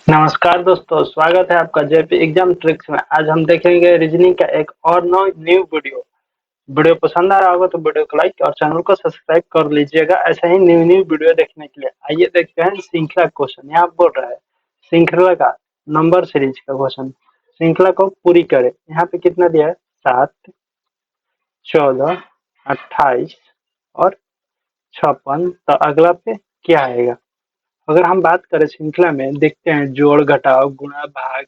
नमस्कार दोस्तों, स्वागत है आपका जेपी एग्जाम ट्रिक्स में। आज हम देखेंगे रीजनिंग का एक और न्यू वीडियो। वीडियो पसंद आ रहा होगा तो वीडियो को लाइक और चैनल को सब्सक्राइब कर लीजिएगा ऐसे ही न्यू न्यू वीडियो देखने के लिए। आइए देखते हैं श्रृंखला क्वेश्चन। यहाँ बोल रहा है श्रृंखला का नंबर सीरीज का क्वेश्चन। श्रृंखला को पूरी करें। यहाँ पे कितना दिया है? 7, 14, 28 और 56। तो अगला पे क्या आएगा? अगर हम बात करें श्रृंखला में, देखते हैं जोड़ घटाव गुणा भाग।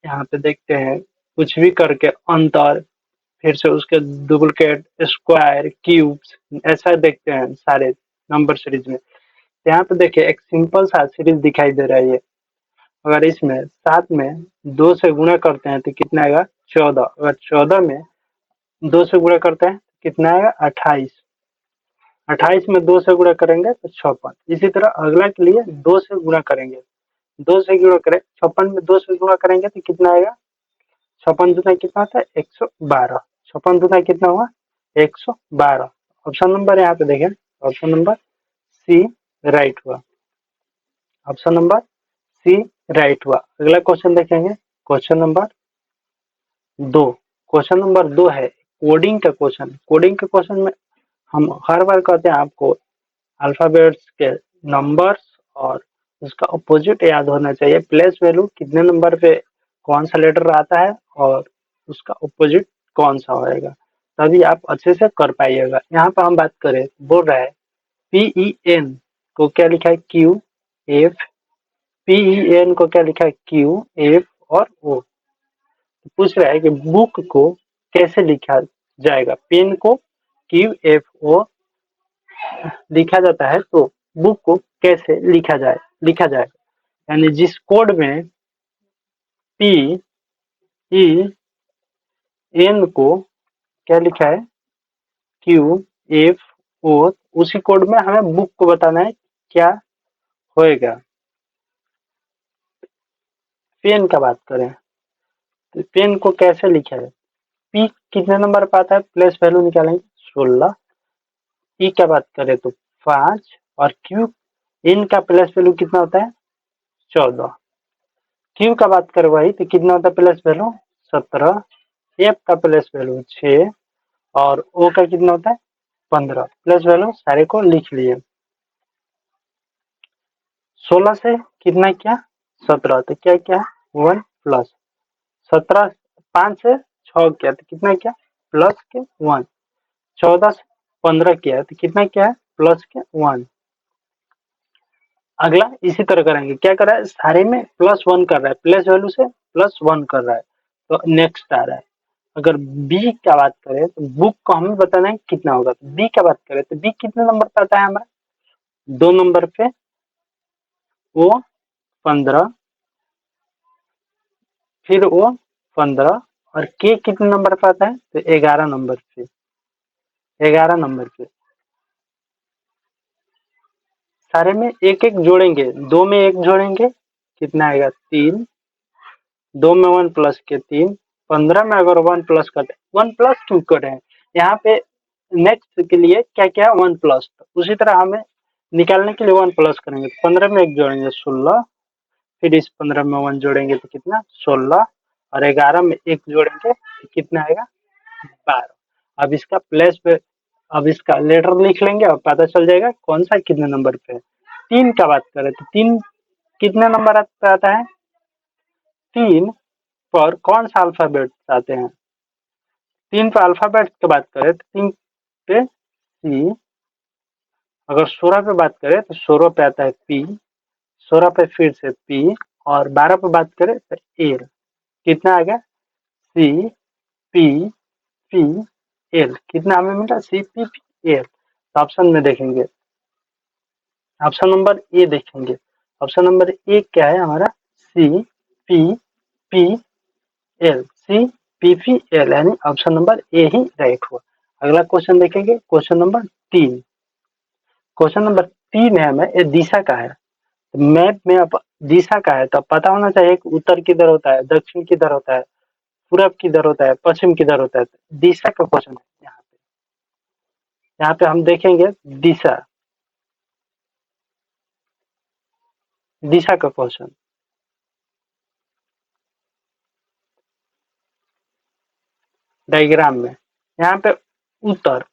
यहाँ पे देखते हैं कुछ भी करके अंतर, फिर से उसके डुप्लीकेट, स्क्वायर, क्यूब्स, ऐसा देखते हैं सारे नंबर सीरीज में। यहाँ पे देखिए एक सिंपल सा सीरीज दिखाई दे रहा है ये। अगर इसमें 7 में 2 से गुणा करते हैं तो कितना आएगा? 14। अगर 14 में 2 से गुणा करते हैं तो कितना आएगा? 28। 28 में 2 से गुणा करेंगे तो 56। इसी तरह अगला के लिए 2 से गुणा करेंगे। 2 से गुणा करें, 56 में 2 से गुणा करेंगे तो कितना आएगा? 56 दूना कितना होता है? 112। 56 दूना कितना हुआ? 112। ऑप्शन नंबर यहाँ पे देखें, ऑप्शन नंबर सी राइट हुआ। ऑप्शन नंबर सी राइट हुआ। अगला क्वेश्चन देखेंगे, क्वेश्चन नंबर 2। क्वेश्चन नंबर 2 है कोडिंग का क्वेश्चन। कोडिंग के क्वेश्चन में हम हर बार कहते हैं आपको अल्फाबेट्स के नंबर्स और उसका अपोजिट याद होना चाहिए। प्लेस वैल्यू कितने नंबर पे कौन सा लेटर आता है और उसका अपोजिट कौन सा होएगा, तभी आप अच्छे से कर पाइएगा। यहाँ पर हम बात करें, बोल रहा है PEN को क्या लिखा है? QF। PEN को क्या लिखा है? QF और O। पूछ रहा है कि बुक को कैसे लिखा जाएगा। पेन को QFO लिखा जाता है तो बुक को कैसे लिखा जाए, यानी जिस कोड में PEN को क्या लिखा है? QFO, उसी कोड में हमें बुक को बताना है क्या होएगा। पेन का बात करें तो पेन को कैसे लिखा है? P कितने नंबर पर आता है? प्लेस वैल्यू निकालेंगे 16। E का बात करें तो 5 और Q इन का प्लेस वैल्यू कितना होता है? 14। Q का बात करें वही तो कितना होता है प्लेस वैल्यू? 17। F का प्लेस वैल्यू 6 और O का कितना होता है? 15। प्लेस वैल्यू सारे को लिख लिए। 16 से कितना किया? 17। तो क्या किया? 1 प्लस 17। 5 से 6 किया तो कितना किया? प्लस के 1। 14 से 15 किया तो कितना किया है? प्लस के 1। अगला इसी तरह करेंगे। क्या कर रहा है? सारे में प्लस 1 कर रहा है, प्लेस वैल्यू से प्लस 1 कर रहा है। तो नेक्स्ट आ रहा है, अगर बी का बात करें तो बुक को हमें बताना है कितना होगा। तो बी का बात करें तो बी कितने नंबर पे आता है हमारा? 2 नंबर पे। वो 15, फिर वो 15 और के कितने नंबर पे आता है? तो 11 नंबर पे। 11 नंबर पे सारे में एक एक जोड़ेंगे। 2 में 1 जोड़ेंगे, कितना आएगा? 3। 2 में 1 प्लस के 3। 15 में अगर 1 प्लस करें, 1 प्लस क्यों करें? यहाँ पे नेक्स्ट के लिए क्या क्या है? 1 प्लस। उसी तरह हमें निकालने के लिए 1 प्लस करेंगे। 15 में 1 जोड़ेंगे 16, फिर इस 15 में 1 जोड़ेंगे तो कितना? 16 और 11 में 1 जोड़ेंगे तो कितना आएगा? 12। अब इसका प्लेस पे, अब इसका लेटर लिख लेंगे और पता चल जाएगा कौन सा कितने नंबर पे है। 3 का बात करें तो 3 कितने नंबर पे आता है? 3 पर कौन सा अल्फाबेट आते हैं? 3 पे अल्फाबेट की बात करें तो 3 पे सी। अगर 16 पे बात करें तो 16 पे आता है पी। 16 पे फिर से पी और 12 पे बात करें तो एल। कितना आ गया? C P P L. कितना हमें मिला? C P P L. तो ऑप्शन में देखेंगे, ऑप्शन नंबर ए देखेंगे। ऑप्शन नंबर ए क्या है हमारा? C P P L. C P P L, यानी ऑप्शन नंबर ए ही राइट हुआ। अगला क्वेश्चन देखेंगे, क्वेश्चन नंबर 3। क्वेश्चन नंबर 3 है हमें, ये दिशा का है। मैप में अब दिशा का है तो पता होना चाहिए कि उत्तर किधर होता है, दक्षिण किधर होता है, पूरब किधर होता है, पश्चिम किधर होता है। दिशा का क्वेश्चन है यहाँ पे। यहाँ पे हम देखेंगे दिशा, दिशा का क्वेश्चन। डायग्राम में। यहाँ पे उत्तर,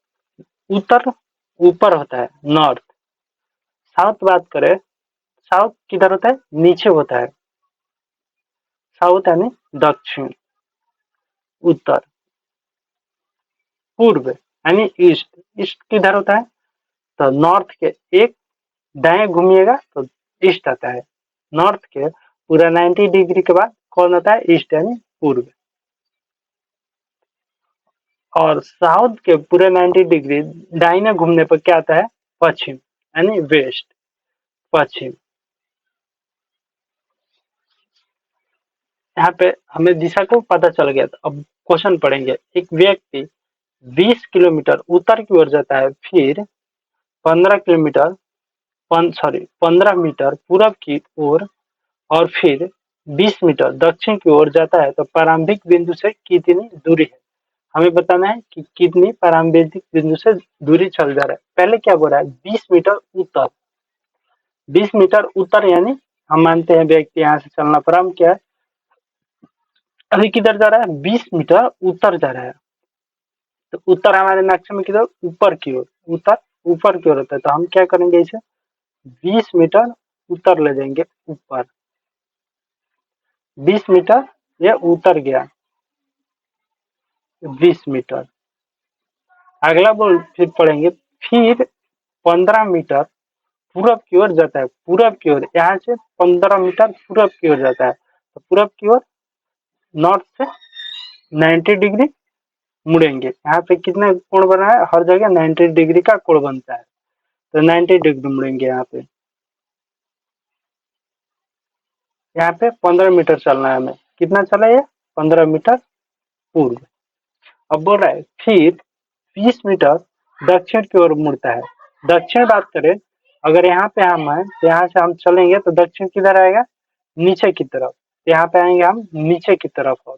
उत्तर ऊपर होता है, नॉर्थ। साउथ बात करें, साउथ किधर होता है, नीचे होता है। साउथ यानी दक्षिण, उत्तर। पूर्व यानी ईस्ट, ईस्ट किधर होता है, तो नॉर्थ के एक दाएं घूमिएगा तो ईस्ट आता है। नॉर्थ के पूरा 90 डिग्री के बाद कौन आता है, ईस्ट यानी पूर्व। और साउथ के पूरे 90 डिग्री दाहिने घूमने पर क्या आता है, पश्चिम यानी वेस्ट, पश्चिम। यहाँ पे हमें दिशा को पता चल गया। तो अब क्वेश्चन पढ़ेंगे। एक व्यक्ति 20 किलोमीटर उत्तर की ओर जाता है, फिर 15 किलोमीटर 15 मीटर पूरब की ओर और फिर 20 मीटर दक्षिण की ओर जाता है, तो प्रारंभिक बिंदु से कितनी दूरी है। हमें बताना है कि कितनी प्रारंभिक बिंदु से दूरी चल जा रहा है। पहले क्या बोल रहा है, 20 मीटर उत्तर। 20 मीटर उत्तर यानी हम मानते हैं व्यक्ति यहाँ से चलना प्रारंभ किया है, अभी किधर जा रहा है, 20 मीटर उत्तर जा रहा है। तो उत्तर हमारे नक्शे में किधर, ऊपर की ओर। उत्तर ऊपर की ओर होता है, तो हम क्या करेंगे, इसे 20 मीटर उत्तर ले जाएंगे ऊपर। 20 मीटर ये उतर गया, 20 मीटर। अगला बोल फिर पढ़ेंगे, फिर 15 मीटर पूरब की ओर जाता है। पूरब की ओर, यहाँ से 15 मीटर पूरब की ओर जाता है, तो पूरब की ओर नॉर्थ से 90 डिग्री मुड़ेंगे। यहाँ पे कितना कोण बना है, हर जगह 90 डिग्री का कोण बनता है, तो 90 डिग्री मुड़ेंगे। यहाँ पे 15 मीटर चलना है हमें। कितना चला ये, 15 मीटर पूर्व। अब बोल रहा है फिर 20 मीटर दक्षिण की ओर मुड़ता है। दक्षिण बात करें, अगर यहाँ पे हम हैं तो यहाँ से हम चलेंगे तो दक्षिण किधर आएगा, नीचे की तरफ। यहाँ पे आएंगे हम नीचे की तरफ, और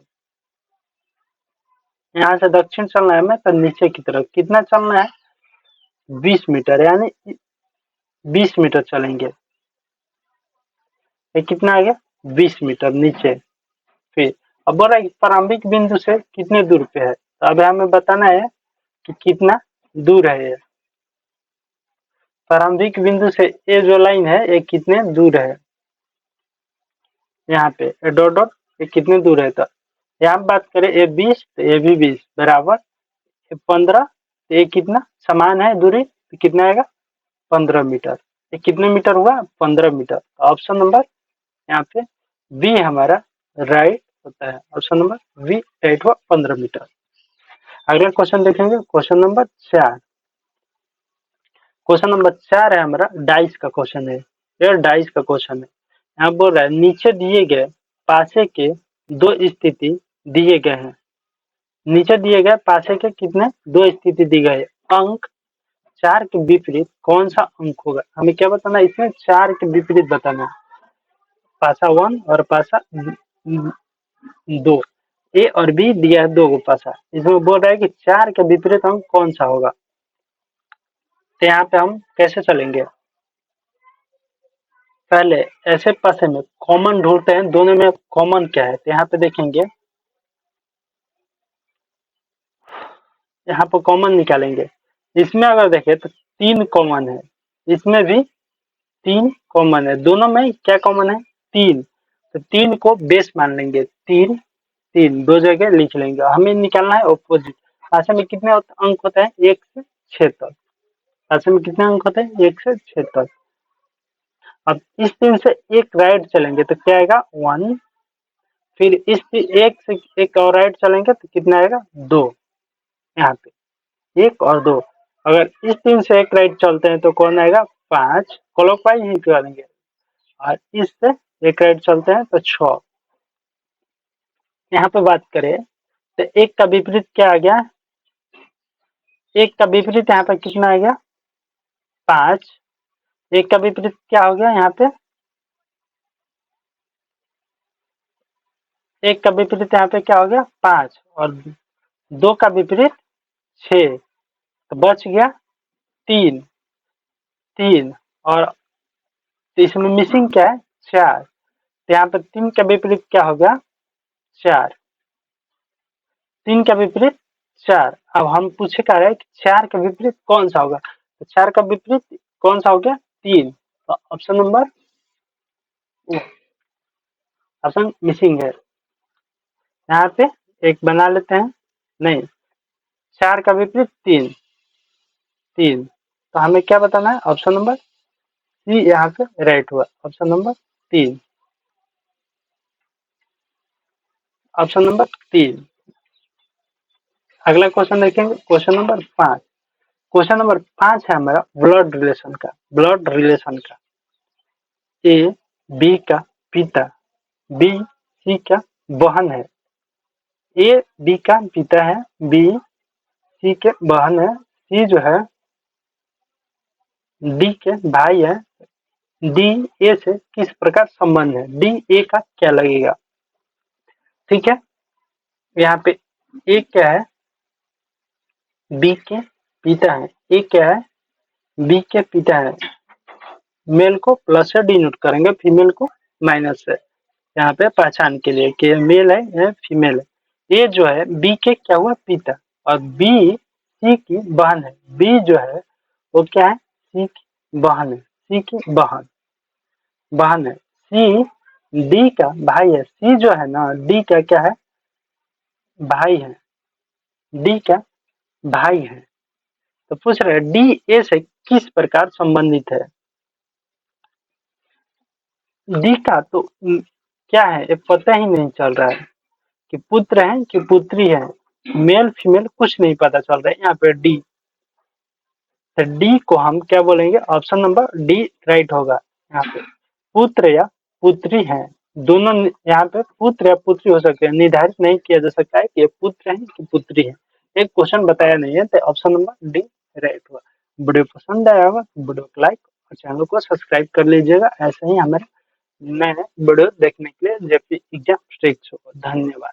यहाँ से दक्षिण चलना है हमें तो नीचे की तरफ। कितना चलना है, 20 मीटर, यानी 20 मीटर चलेंगे। ये कितना आ गया, 20 मीटर नीचे। फिर अब बोल रहा है प्रारंभिक बिंदु से कितने दूर पे है, तो अब हमें बताना है कि कितना दूर है ये। प्रारंभिक बिंदु से ये जो लाइन है ये कितने दूर है, यहाँ पे डॉट डॉट, ये कितने दूर है। तो यहाँ बात करें ये 20, तो ये भी 20 बराबर 15, तो ये कितना समान है दूरी, तो कितना आएगा, 15 मीटर। ये कितने मीटर हुआ, 15 मीटर। तो ऑप्शन नंबर यहाँ पे बी हमारा राइट होता है। ऑप्शन नंबर बी राइट हुआ, 15 मीटर। अगला क्वेश्चन देखेंगे, क्वेश्चन नंबर 4। क्वेश्चन नंबर 4 है हमारा डाइस का क्वेश्चन है। ये डाइस का क्वेश्चन है। यहाँ बोल रहा है नीचे दिए गए पासे के दो स्थिति दिए गए हैं। नीचे दिए गए पासे के कितने, दो स्थिति दी गई है। अंक 4 के विपरीत कौन सा अंक होगा। हमें क्या बताना है, इसमें 4 के विपरीत बताना है। पासा 1 और पासा 2, ए और बी दिया है, दो को पासा। इसमें बोल रहा है कि 4 के विपरीत अंक कौन सा होगा। तो यहाँ पे हम कैसे चलेंगे, पहले ऐसे पासे में कॉमन ढूंढते हैं, दोनों में कॉमन क्या है। तो यहाँ पे देखेंगे, यहाँ पर कॉमन निकालेंगे। इसमें अगर देखें तो 3 कॉमन है, इसमें भी 3 कॉमन है। दोनों में क्या कॉमन है, 3। तो 3 को बेस मान लेंगे, 3 3 दो जगह लिख लेंगे। हमें निकालना है ऑपोजिट। पासे में कितने अंक होते हैं, 1 से 6 तक। पासे में कितने अंक होते हैं, 1 से 6 तक। अब इस 3 से एक राइट चलेंगे तो क्या आएगा, 1। फिर इस 1 से एक और राइट चलेंगे तो कितना आएगा, 2। यहाँ पे 1 और 2। अगर इस 3 से एक राइट चलते हैं तो कौन आएगा, 5। क्लॉकवाइज ही करेंगे। और इससे एक राइट चलते हैं तो 6। यहाँ पे बात करें तो एक का विपरीत क्या आ गया, एक का विपरीत यहाँ पे कितना आ गया, 5। एक का विपरीत क्या हो गया, यहाँ पे एक का विपरीत यहाँ पे क्या हो गया, 5, और 2 का विपरीत 6, तो बच गया 3। 3 और इसमें मिसिंग क्या है, 4। तो यहाँ पे 3 का विपरीत क्या हो गया, 4। 3 का विपरीत 4। अब हम पूछे कह रहे हैं कि 4 का विपरीत कौन सा होगा? तो 4 का विपरीत कौन सा हो गया? 3। तो ऑप्शन नंबर ऑप्शन मिसिंग है। यहाँ पे एक बना लेते हैं। नहीं, 4 का विपरीत 3। 3। तो हमें क्या बताना है? ऑप्शन नंबर सी यहाँ पे राइट हुआ। Option number 3। Option number 3। अगला क्वेश्चन देखेंगे, क्वेश्चन नंबर 5। क्वेश्चन नंबर 5 है हमारा ब्लड रिलेशन का। ब्लड रिलेशन का ए बी का पिता, बी सी का बहन है। ए बी का पिता है, बी सी के बहन है, सी जो है डी के भाई है, डी ए से किस प्रकार संबंध है? डी ए का क्या लगेगा? ठीक है, यहाँ पे ए क्या है? बी के पिता है। ए क्या है? बी के पिता है। मेल को प्लस से डिनोट करेंगे, फीमेल को माइनस से, यहाँ पे पहचान के लिए कि मेल है या फीमेल है। ये जो है बी के क्या हुआ? पिता। और बी सी की बहन है। बी जो है वो क्या है? सी की बहन है। सी की बहन है। सी डी का भाई है। सी जो है ना, डी का क्या है? भाई है। डी का भाई है। तो पूछ रहे हैं डी ए से किस प्रकार संबंधित है? डी का तो क्या है ये पता ही नहीं चल रहा है कि पुत्र है कि पुत्री है। मेल फीमेल कुछ नहीं पता चल रहा है यहाँ पे। डी, तो डी को हम क्या बोलेंगे? ऑप्शन नंबर डी राइट होगा। यहाँ पे पुत्र या पुत्री है, दोनों यहाँ पे पुत्र या पुत्री हो सकते हैं। निर्धारित नहीं किया जा सकता है कि ये पुत्र है कि पुत्री है। एक क्वेश्चन बताया नहीं है, तो ऑप्शन नंबर डी राइट हुआ। वीडियो पसंद आया होगा तो वीडियो को लाइक और चैनल को सब्सक्राइब कर लीजिएगा। ऐसे ही हमारे नए नए वीडियो देखने के लिए जेपी एग्जाम ट्रिक्स हो। धन्यवाद।